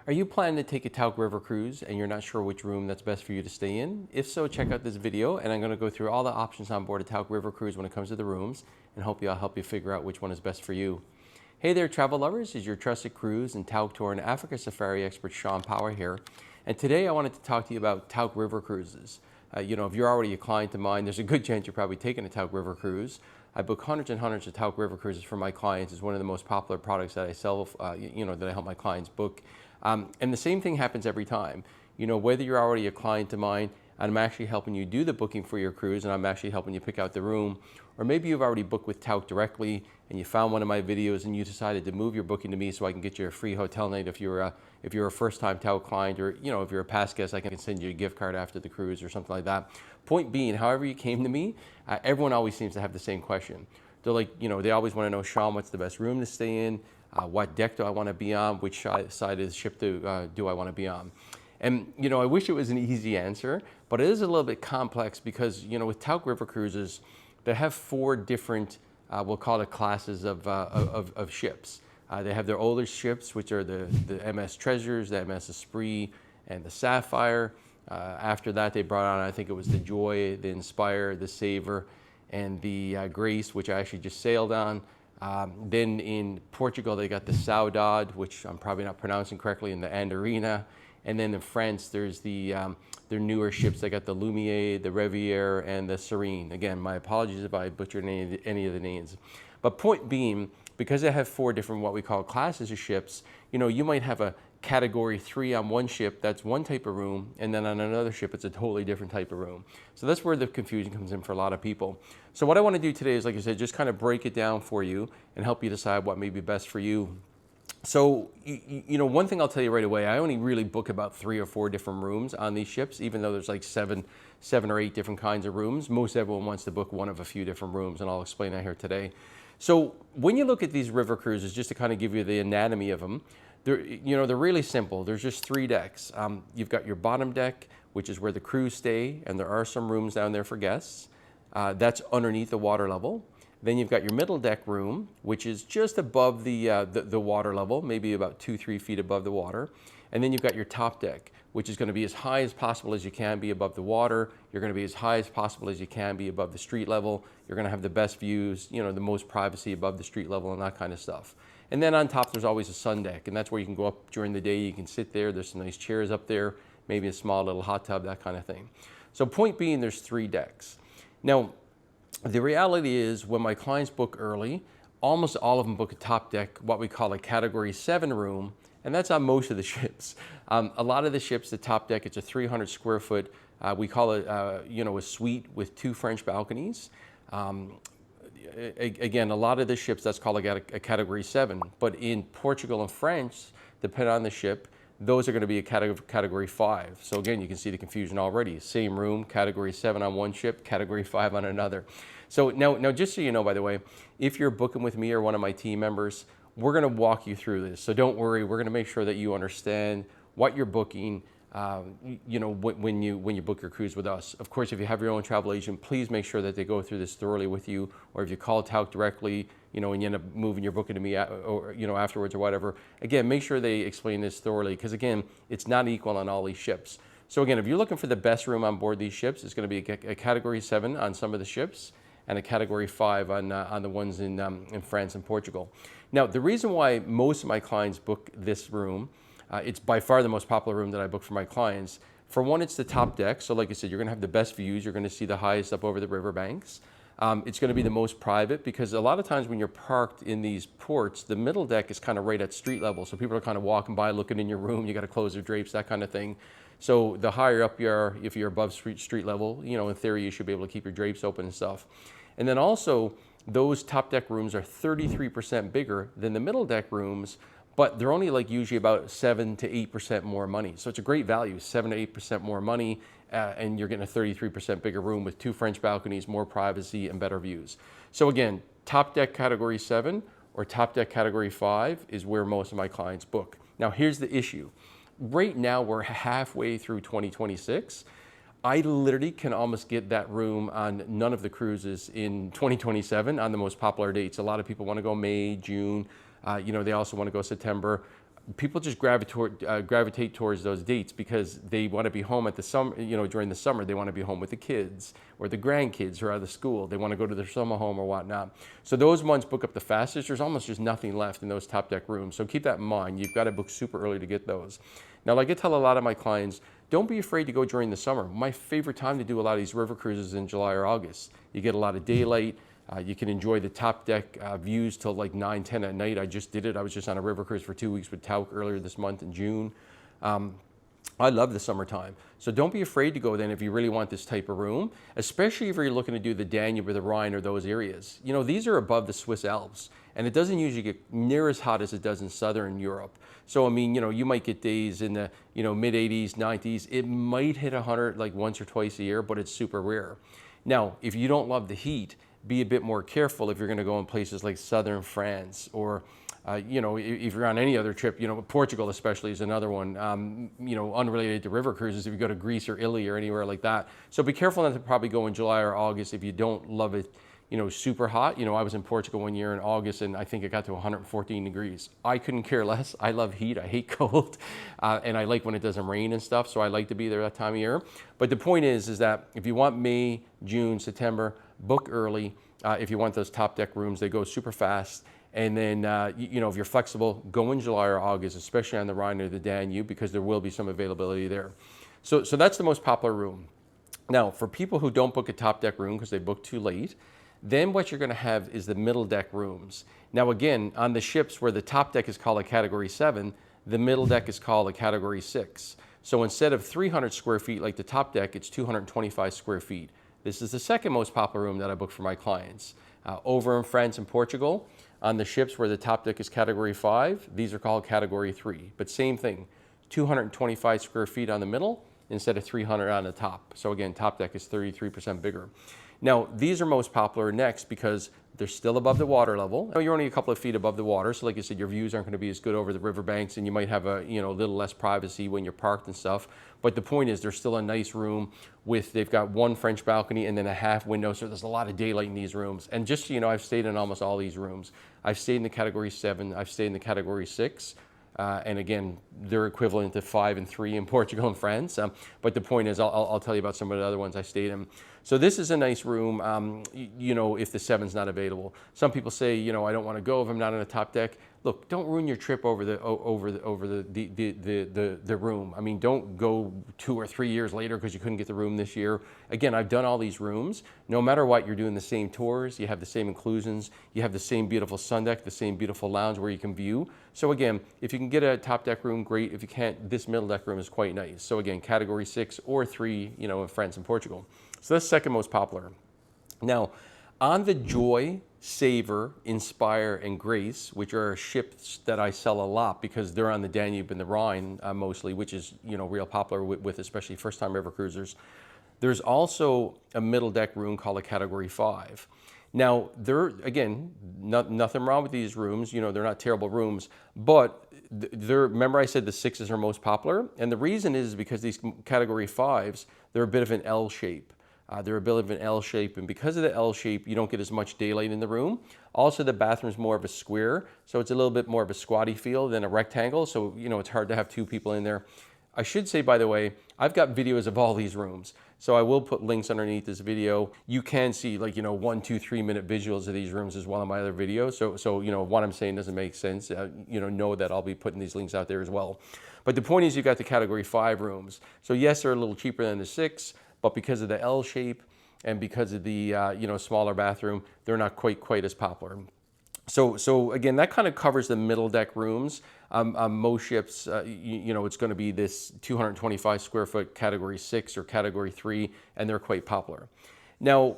Are you planning to take a Tauck River cruise and you're not sure which room that's best for you to stay in? If so, check out this video and I'm going to go through all the options on board a Tauck River cruise when it comes to the rooms and hopefully I'll help you figure out which one is best for you. Hey there travel lovers, is your trusted cruise and Tauck tour and Africa safari expert Shawn Power here. And today I wanted to talk to you about Tauck River cruises. If you're already a client of mine, there's a good chance you're probably taking a Tauck River cruise. I book hundreds and hundreds of Tauck River cruises for my clients. It's one of the most popular products that I sell, that I help my clients book. And the same thing happens every time. Whether you're already a client of mine and I'm actually helping you do the booking for your cruise and I'm actually helping you pick out the room, or maybe you've already booked with Tauck directly and you found one of my videos and you decided to move your booking to me so I can get you a free hotel night if you're a first-time Tauck client, or if you're a past guest, I can send you a gift card after the cruise or something like that. Point being, however you came to me, everyone always seems to have the same question. They're like, they always want to know, Shawn, what's the best room to stay in? What deck do I want to be on? Which side of the ship do I want to be on? And, I wish it was an easy answer, but it is a little bit complex because, with Tauck River cruises, they have 4 different, we'll call it classes of ships. They have their older ships, which are the MS Treasures, the MS Esprit, and the Sapphire. After that, they brought on, I think it was the Joy, the Inspire, the Savor, and the Grace, which I actually just sailed on. Then in Portugal, they got the Saudade, which I'm probably not pronouncing correctly, and the Andarina. And then in France, there's their newer ships. They got the Lumiere, the Riviere, and the Serene. Again, my apologies if I butchered any of the names. But point being, because they have 4 different what we call classes of ships, you might have a category 3 on one ship, that's one type of room, and then on another ship, it's a totally different type of room. So that's where the confusion comes in for a lot of people. So what I want to do today is, like I said, just kind of break it down for you and help you decide what may be best for you. So, one thing I'll tell you right away, I only really book about 3 or 4 different rooms on these ships, even though there's like 7 or 8 different kinds of rooms. Most everyone wants to book one of a few different rooms, and I'll explain that here today. So when you look at these river cruises, just to kind of give you the anatomy of them, they're really simple. There's just 3 decks. You've got your bottom deck, which is where the crews stay, and there are some rooms down there for guests. That's underneath the water level. Then you've got your middle deck room, which is just above the water level, maybe about 2-3 feet above the water. And then you've got your top deck, which is going to be as high as possible as you can be above the water. You're going to be as high as possible as you can be above the street level. You're going to have the best views, the most privacy above the street level and that kind of stuff. And then on top, there's always a sun deck, and that's where you can go up during the day. You can sit there. There's some nice chairs up there, maybe a small little hot tub, that kind of thing. So point being, there's 3 decks. Now, the reality is when my clients book early, almost all of them book a top deck, what we call a category 7 room, and that's on most of the ships. A lot of the ships, the top deck, it's a 300 square foot, we call it, a suite with 2 French balconies. Again, a lot of the ships, that's called a category 7, but in Portugal and France, depending on the ship, those are going to be a category 5. So again, you can see the confusion already. Same room, category 7 on one ship, category 5 on another. So now just so you know, by the way, if you're booking with me or one of my team members, we're going to walk you through this. So don't worry, we're going to make sure that you understand what you're booking, when you book your cruise with us. Of course, if you have your own travel agent, please make sure that they go through this thoroughly with you. Or if you call Tauck directly, and you end up moving your booking to me, afterwards or whatever. Again, make sure they explain this thoroughly, because again, it's not equal on all these ships. So again, if you're looking for the best room on board these ships, it's going to be a category 7 on some of the ships, and a category 5 on the ones in France and Portugal. Now, the reason why most of my clients book this room, it's by far the most popular room that I book for my clients. For one, it's the top deck. So like I said, you're going to have the best views. You're going to see the highest up over the riverbanks. It's going to be the most private, because a lot of times when you're parked in these ports, the middle deck is kind of right at street level. So people are kind of walking by, looking in your room. You got to close your drapes, that kind of thing. So the higher up you are, if you're above street level, in theory, you should be able to keep your drapes open and stuff. And then also, those top deck rooms are 33% bigger than the middle deck rooms, but they're only like usually about 7 to 8% more money. So it's a great value, 7 to 8% more money, and you're getting a 33% bigger room with 2 French balconies, more privacy, and better views. So again, top deck category 7 or top deck category 5 is where most of my clients book. Now here's the issue. Right now we're halfway through 2026. I literally can almost get that room on none of the cruises in 2027 on the most popular dates. A lot of people want to go May, June. They also want to go September. people just gravitate towards those dates because they want to be home at the summer, during the summer. They want to be home with the kids or the grandkids who are out of school. They want to go to their summer home or whatnot. So those ones book up the fastest. There's almost just nothing left in those top deck rooms. So keep that in mind. You've got to book super early to get those. Now, like I tell a lot of my clients, don't be afraid to go during the summer. My favorite time to do a lot of these river cruises is in July or August. You get a lot of daylight. You can enjoy the top deck views till like 9, 10 at night. I just did it. I was just on a river cruise for 2 weeks with Tauck earlier this month in June. I love the summertime. So don't be afraid to go then if you really want this type of room, especially if you're looking to do the Danube or the Rhine or those areas. These are above the Swiss Alps, and it doesn't usually get near as hot as it does in Southern Europe. So, I mean, you might get days in the, mid 80s, 90s. It might hit 100 like once or twice a year, but it's super rare. Now, if you don't love the heat, be a bit more careful if you're going to go in places like southern France or, if you're on any other trip, Portugal especially is another one, unrelated to river cruises, if you go to Greece or Italy or anywhere like that. So be careful not to probably go in July or August if you don't love it, super hot. I was in Portugal one year in August and I think it got to 114 degrees. I couldn't care less. I love heat. I hate cold. And I like when it doesn't rain and stuff. So I like to be there that time of year. But the point is that if you want May, June, September, book early. If you want those top deck rooms, they go super fast. And then, if you're flexible, go in July or August, especially on the Rhine or the Danube, because there will be some availability there. So that's the most popular room. Now, for people who don't book a top deck room because they book too late, then what you're going to have is the middle deck rooms. Now, again, on the ships where the top deck is called a Category 7, the middle deck is called a Category 6. So instead of 300 square feet like the top deck, it's 225 square feet. This is the second most popular room that I book for my clients. Over in France and Portugal, on the ships where the top deck is Category 5, these are called Category 3. But same thing, 225 square feet on the middle instead of 300 on the top. So again, top deck is 33% bigger. Now, these are most popular next because they're still above the water level. You're only a couple of feet above the water, so like I said, your views aren't going to be as good over the riverbanks, and you might have a little less privacy when you're parked and stuff. But the point is, there's still a nice room they've got one French balcony and then a half window, so there's a lot of daylight in these rooms. And just so you know, I've stayed in almost all these rooms. I've stayed in the Category 7, I've stayed in the Category 6. And again, they're equivalent to 5 and 3 in Portugal and France. But the point is, I'll tell you about some of the other ones I stayed in. So this is a nice room, if the 7's not available. Some people say, I don't want to go if I'm not on a top deck. Look, don't ruin your trip over the room. I mean, don't go 2 or 3 years later because you couldn't get the room this year. Again, I've done all these rooms. No matter what, you're doing the same tours. You have the same inclusions. You have the same beautiful sun deck, the same beautiful lounge where you can view. So again, if you can get a top deck room, great. If you can't, this middle deck room is quite nice. So again, Category 6 or 3, in France and Portugal. So that's second most popular. Now, on the Joy, Savor, Inspire, and Grace, which are ships that I sell a lot because they're on the Danube and the Rhine mostly, which is real popular with especially first-time river cruisers. There's also a middle deck room called a Category 5. Now, again, nothing wrong with these rooms. They're not terrible rooms, but remember I said the 6s are most popular, and the reason is because these Category 5s, they're a bit of an L shape. They're a bit of an L shape, and because of the L shape, you don't get as much daylight in the room. Also, the bathroom's more of a square, so it's a little bit more of a squatty feel than a rectangle, so it's hard to have 2 people in there. I should say, by the way, I've got videos of all these rooms, so I will put links underneath this video. You can see 1, 2, 3 minute visuals of these rooms as well in my other videos, so what I'm saying doesn't make sense. Know that I'll be putting these links out there as well. But the point is, you've got the Category 5 rooms. So yes, they're a little cheaper than the 6, but because of the L shape and because of the smaller bathroom, they're not quite as popular. So again, that kind of covers the middle deck rooms. Most ships, it's going to be this 225 square foot Category 6 or Category 3, and they're quite popular. Now,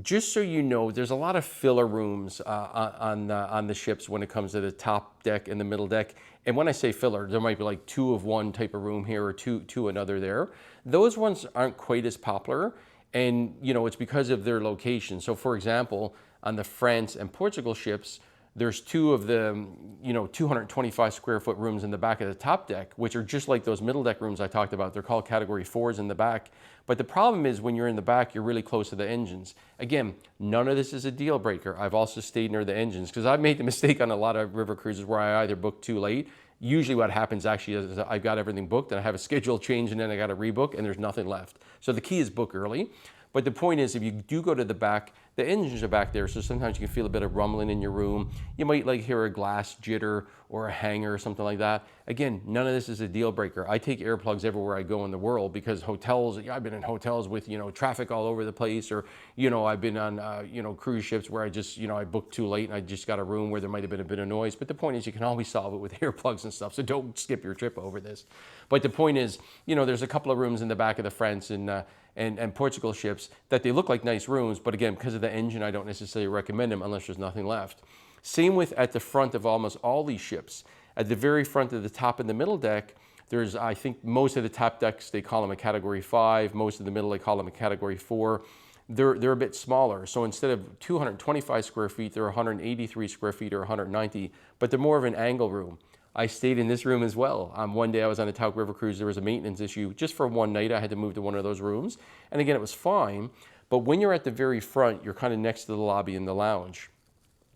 just so you know, there's a lot of filler rooms on the ships when it comes to the top deck and the middle deck. And when I say filler, there might be like 2 of one type of room here or two another there. Those ones aren't quite as popular, and it's because of their location. So for example, on the France and Portugal ships, there's 2 of the 225 square foot rooms in the back of the top deck, which are just like those middle deck rooms I talked about. They're called Category 4s in the back. But the problem is when you're in the back, you're really close to the engines. Again, none of this is a deal breaker. I've also stayed near the engines because I've made the mistake on a lot of river cruises where I either booked too late, Usually what happens actually is I've got everything booked and I have a schedule change and then I got to rebook and there's nothing left. So the key is book early. But the point is, if you do go to the back, the engines are back there, so sometimes you can feel a bit of rumbling in your room. You might like hear a glass jitter or a hanger or something like that. Again, none of this is a deal breaker. I take earplugs everywhere I go in the world because hotels, I've been in hotels with, traffic all over the place, or, I've been on, cruise ships where I just, I booked too late and I just got a room where there might have been a bit of noise. But the point is, you can always solve it with earplugs and stuff, so don't skip your trip over this. But the point is, there's a couple of rooms in the back of the France and Portugal ships that they look like nice rooms, but again, because of the engine, I don't necessarily recommend them unless there's nothing left. Same with at the front of almost all these ships. At the very front of the top and the middle deck, there's, I think most of the top decks, they call them a category 5. Most of the middle, they call them a category 4. They're a bit smaller. So instead of 225 square feet, they're 183 square feet or 190, but they're more of an angle room. I stayed in this room as well. One day I was on a Tauck River cruise. There was a maintenance issue. Just for one night, I had to move to one of those rooms. And again, it was fine. But when you're at the very front, you're kind of next to the lobby and the lounge.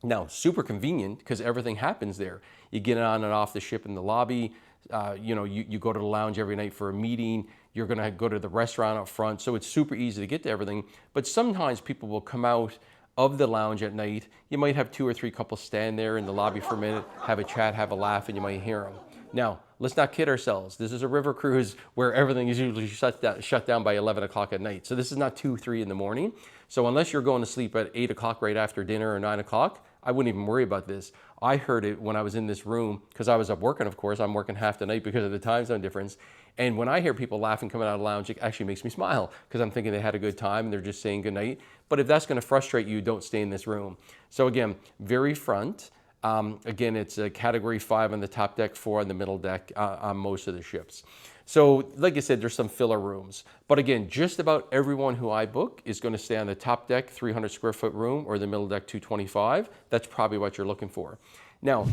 Now, super convenient because everything happens there. You get on and off the ship in the lobby. You go to the lounge every night for a meeting. You're going to go to the restaurant up front. So it's super easy to get to everything. But sometimes people will come out of the lounge at night. You might have 2 or 3 couples stand there in the lobby for a minute, have a chat, have a laugh, and you might hear them. Now, let's not kid ourselves. This is a river cruise where everything is usually shut down by 11 o'clock at night. So this is not 2, 3 in the morning. So unless you're going to sleep at 8 o'clock right after dinner or 9 o'clock, I wouldn't even worry about this. I heard it when I was in this room because I was up working, of course. I'm working half the night because of the time zone difference. And when I hear people laughing coming out of the lounge, it actually makes me smile because I'm thinking they had a good time and they're just saying good night. But if that's going to frustrate you, don't stay in this room. So again, very front. Again, it's a category 5 on the top deck, 4 on the middle deck on most of the ships. So like I said, there's some filler rooms. But again, just about everyone who I book is going to stay on the top deck, 300 square foot room, or the middle deck, 225. That's probably what you're looking for. Now,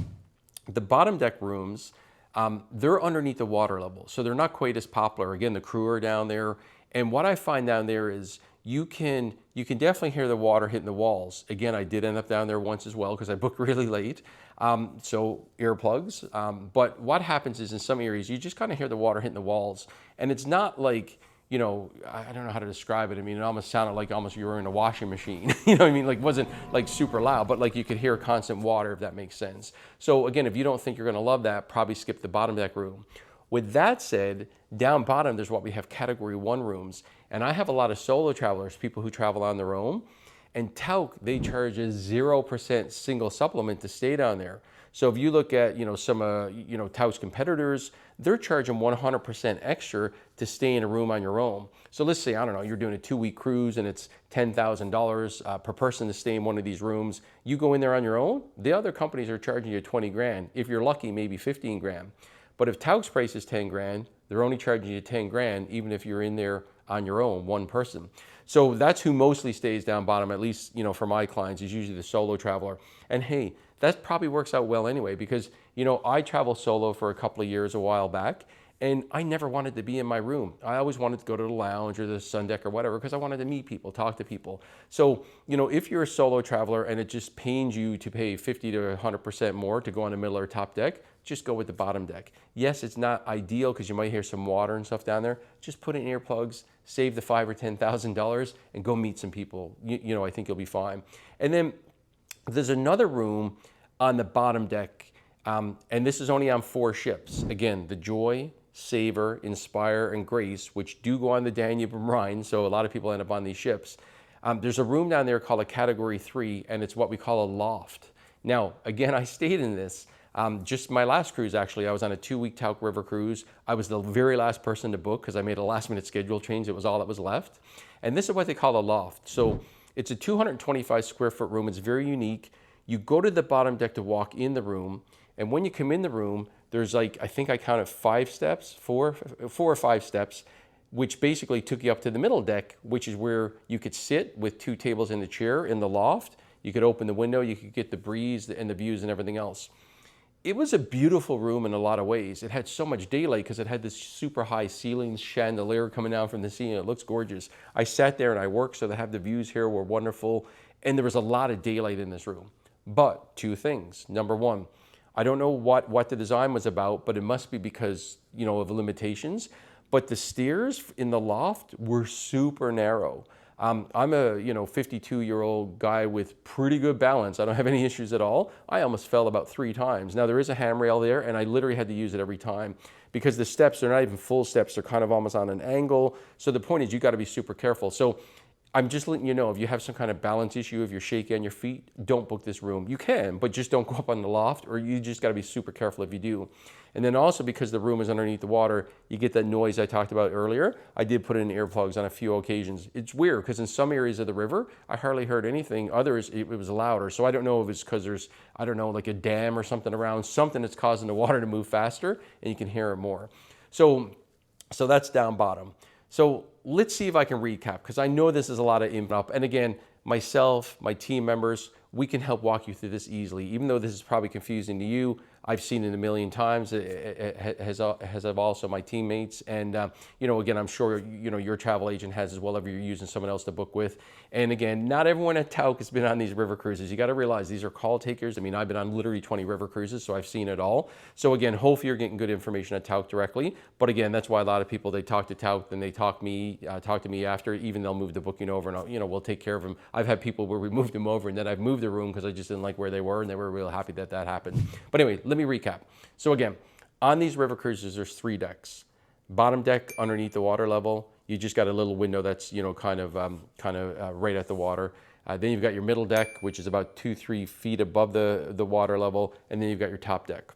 the bottom deck rooms, they're underneath the water level. So they're not quite as popular. Again, the crew are down there. And what I find down there is you can definitely hear the water hitting the walls. Again, I did end up down there once as well because I booked really late. So earplugs. But what happens is in some areas, you just kind of hear the water hitting the walls. And it's not like, I don't know how to describe it. I mean, it almost sounded like almost you were in a washing machine. You know what I mean? Like it wasn't like super loud, but like you could hear constant water, if that makes sense. So again, if you don't think you're going to love that, probably skip the bottom deck room. With that said, down bottom, there's what we have category 1 rooms. And I have a lot of solo travelers, people who travel on their own. And Tauck, they charge a 0% single supplement to stay down there. So if you look at, some Tauck's competitors, they're charging 100% extra to stay in a room on your own. So let's say, I don't know, you're doing a 2-week cruise and it's $10,000 per person to stay in one of these rooms. You go in there on your own, the other companies are charging you 20 grand. If you're lucky, maybe 15 grand. But if Tauck's price is 10 grand, they're only charging you 10 grand, even if you're in there on your own, one person. So that's who mostly stays down bottom, at least, for my clients, is usually the solo traveler. And hey, that probably works out well anyway, because, I traveled solo for a couple of years a while back, and I never wanted to be in my room. I always wanted to go to the lounge or the sun deck or whatever, because I wanted to meet people, talk to people. So, if you're a solo traveler and it just pains you to pay 50 to 100% more to go on the middle or top deck, just go with the bottom deck. Yes, it's not ideal because you might hear some water and stuff down there. Just put in earplugs, save the $5,000 or $10,000 and go meet some people. I think you'll be fine. And then there's another room on the bottom deck, and this is only on 4 ships. Again, the Joy, Savor, Inspire, and Grace, which do go on the Danube and Rhine, so a lot of people end up on these ships. There's a room down there called a Category 3, and it's what we call a loft. Now, again, I stayed in this. Just my last cruise, actually, I was on a 2-week Tauck River cruise. I was the very last person to book because I made a last-minute schedule change. It was all that was left. And this is what they call a loft. So it's a 225 square foot room. It's very unique. You go to the bottom deck to walk in the room. And when you come in the room, there's I think I counted 5 steps, 4 or 5 steps, which basically took you up to the middle deck, which is where you could sit with 2 tables and a chair in the loft. You could open the window, you could get the breeze and the views and everything else. It was a beautiful room in a lot of ways. It had so much daylight because it had this super high ceiling chandelier coming down from the ceiling. It looks gorgeous. I sat there and I worked, so to have the views here were wonderful. And there was a lot of daylight in this room. But 2 things. Number 1, I don't know what the design was about, but it must be because, you know, of limitations. But the stairs in the loft were super narrow. I'm a 52-year-old guy with pretty good balance. I don't have any issues at all. I almost fell about 3 times. Now there is a handrail there, and I literally had to use it every time because the steps, they're not even full steps. They're kind of almost on an angle. So the point is, you got to be super careful. So I'm just letting you know, if you have some kind of balance issue, if you're shaky on your feet, don't book this room. You can, but just don't go up on the loft, or you just got to be super careful if you do. And then also, because the room is underneath the water, you get that noise I talked about earlier. I did put in earplugs on a few occasions. It's weird because in some areas of the river, I hardly heard anything. Others, it was louder. So I don't know if it's because there's, I don't know, like a dam or something around, something that's causing the water to move faster, and you can hear it more. So that's down bottom. So let's see if I can recap, because I know this is a lot of input. And again, myself, my team members, we can help walk you through this easily. Even though this is probably confusing to you, I've seen it a million times, as have also my teammates. And, again, I'm sure, your travel agent has as well if you're using someone else to book with. And again, not everyone at Tauck has been on these river cruises. You got to realize these are call takers. I mean, I've been on literally 20 river cruises, so I've seen it all. So again, hopefully you're getting good information at Tauck directly. But again, that's why a lot of people, they talk to Tauck, then they talk to me after. Even they'll move the booking over, and we'll take care of them. I've had people where we moved them over, and then I've moved the room because I just didn't like where they were, and they were real happy that happened. But anyway, let me recap. So again, on these river cruises, there's 3 decks. Bottom deck underneath the water level, you just got a little window that's kind of right at the water. Then you've got your middle deck, which is about 2-3 feet above the water level, and then you've got your top deck.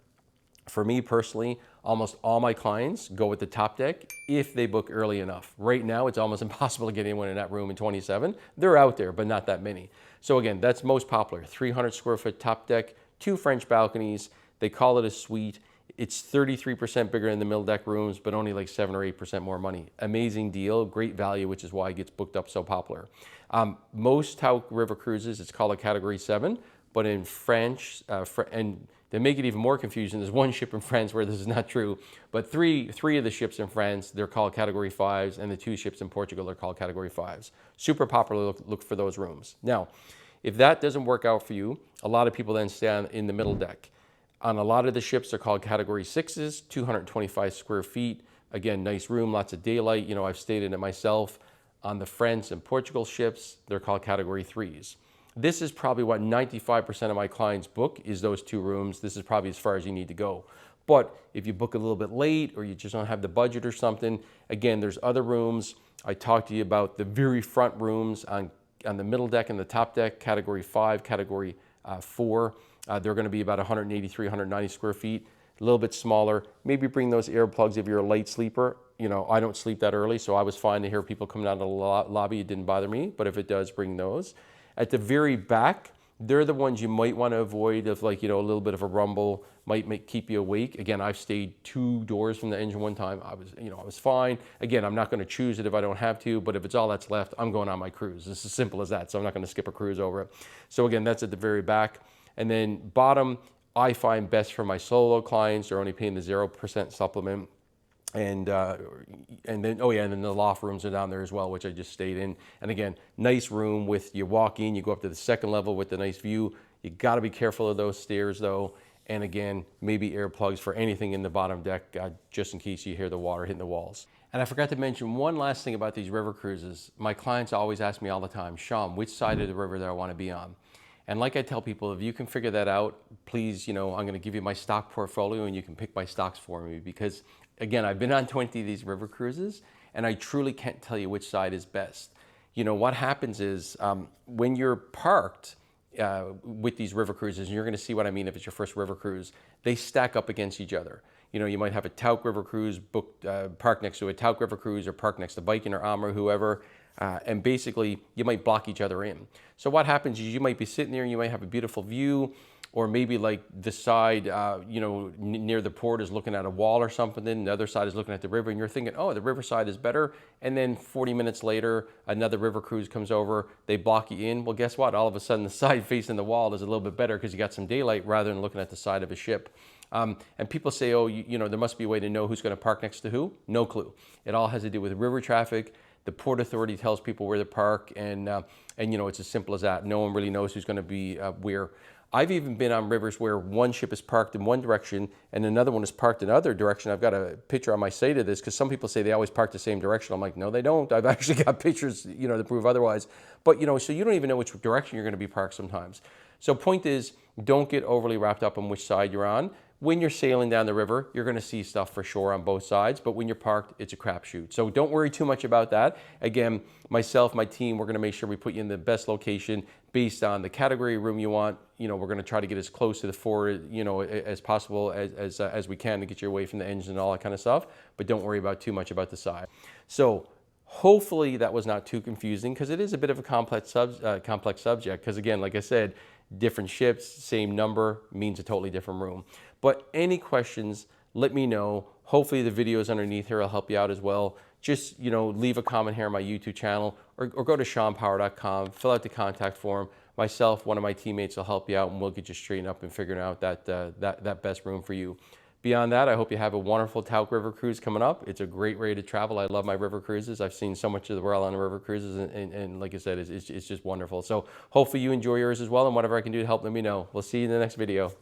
For me personally, almost all my clients go with the top deck if they book early enough. Right now, it's almost impossible to get anyone in that room in 27. They're out there, but not that many. So again, that's most popular. 300 square foot top deck, 2 French balconies. They call it a suite. It's 33% bigger than the middle deck rooms, but only like 7 or 8% more money. Amazing deal, great value, which is why it gets booked up so popular. Most Tauck river cruises, it's called a category 7, but in French, and they make it even more confusing. There's one ship in France where this is not true, but three of the ships in France, they're called category 5s, and the 2 ships in Portugal are called category 5s. Super popular, look for those rooms. Now, if that doesn't work out for you, a lot of people then stay in the middle deck. On a lot of the ships, they're called category 6s, 225 square feet. Again, nice room, lots of daylight. I've stayed in it myself. On the French and Portugal ships, they're called category 3s. This is probably what 95% of my clients book, is those 2 rooms. This is probably as far as you need to go. But if you book a little bit late, or you just don't have the budget or something, again, there's other rooms. I talked to you about the very front rooms on the middle deck and the top deck, category 5, category 4. They're going to be about 183, 190 square feet, a little bit smaller. Maybe bring those earplugs if you're a light sleeper. I don't sleep that early, so I was fine to hear people coming out of the lobby. It didn't bother me, but if it does, bring those. At the very back, they're the ones you might want to avoid, if a little bit of a rumble might keep you awake. Again, I've stayed 2 doors from the engine one time. I was fine. Again, I'm not going to choose it if I don't have to, but if it's all that's left, I'm going on my cruise. It's as simple as that, so I'm not going to skip a cruise over it. So again, that's at the very back. And then bottom, I find best for my solo clients. They're only paying the 0% supplement. And then the loft rooms are down there as well, which I just stayed in. And again, nice room with, you walk in, you go up to the 2nd level with the nice view. You got to be careful of those stairs though. And again, maybe earplugs for anything in the bottom deck, just in case you hear the water hitting the walls. And I forgot to mention one last thing about these river cruises. My clients always ask me all the time, Shawn, which side of the river do I want to be on? And like I tell people, if you can figure that out, please, I'm going to give you my stock portfolio and you can pick my stocks for me, because again, I've been on 20 of these river cruises and I truly can't tell you which side is best. What happens is when you're parked with these river cruises, and you're going to see what I mean if it's your first river cruise, they stack up against each other. You might have a Tauck river cruise booked, parked next to a Tauck river cruise, or parked next to Viking or Amr, whoever. And basically, you might block each other in. So what happens is you might be sitting there and you might have a beautiful view, or maybe like the side, near the port is looking at a wall or something, and the other side is looking at the river, and you're thinking, oh, the river side is better. And then 40 minutes later, another river cruise comes over, they block you in. Well, guess what? All of a sudden, the side facing the wall is a little bit better because you got some daylight rather than looking at the side of a ship. And people say, oh, there must be a way to know who's going to park next to who. No clue. It all has to do with river traffic. The Port Authority tells people where to park, and it's as simple as that. No one really knows who's going to be where. I've even been on rivers where one ship is parked in one direction and another one is parked in another direction. I've got a picture on my site of this because some people say they always park the same direction. I'm like, no, they don't. I've actually got pictures, you know, to prove otherwise. But, you know, so you don't even know which direction you're going to be parked sometimes. So point is, don't get overly wrapped up on which side you're on. When you're sailing down the river, you're going to see stuff for sure on both sides, but when you're parked, it's a crapshoot. So don't worry too much about that. Again, myself, my team, we're going to make sure we put you in the best location based on the category room you want. You know, we're going to try to get as close to the fore, you know, as possible as we can to get you away from the engine and all that kind of stuff. But don't worry about too much about the side. So hopefully that was not too confusing, because it is a bit of a complex subject. Because again, like I said, different ships, same number means a totally different room. But any questions, let me know. Hopefully the videos underneath here will help you out as well. Just, you know, leave a comment here on my YouTube channel, or go to ShawnPower.com, fill out the contact form. Myself, one of my teammates will help you out, and we'll get you straightened up and figuring out that best room for you. Beyond that, I hope you have a wonderful Tauck River cruise coming up. It's a great way to travel. I love my river cruises. I've seen so much of the world on the river cruises, and like I said, it's just wonderful. So hopefully you enjoy yours as well, and whatever I can do to help, let me know. We'll see you in the next video.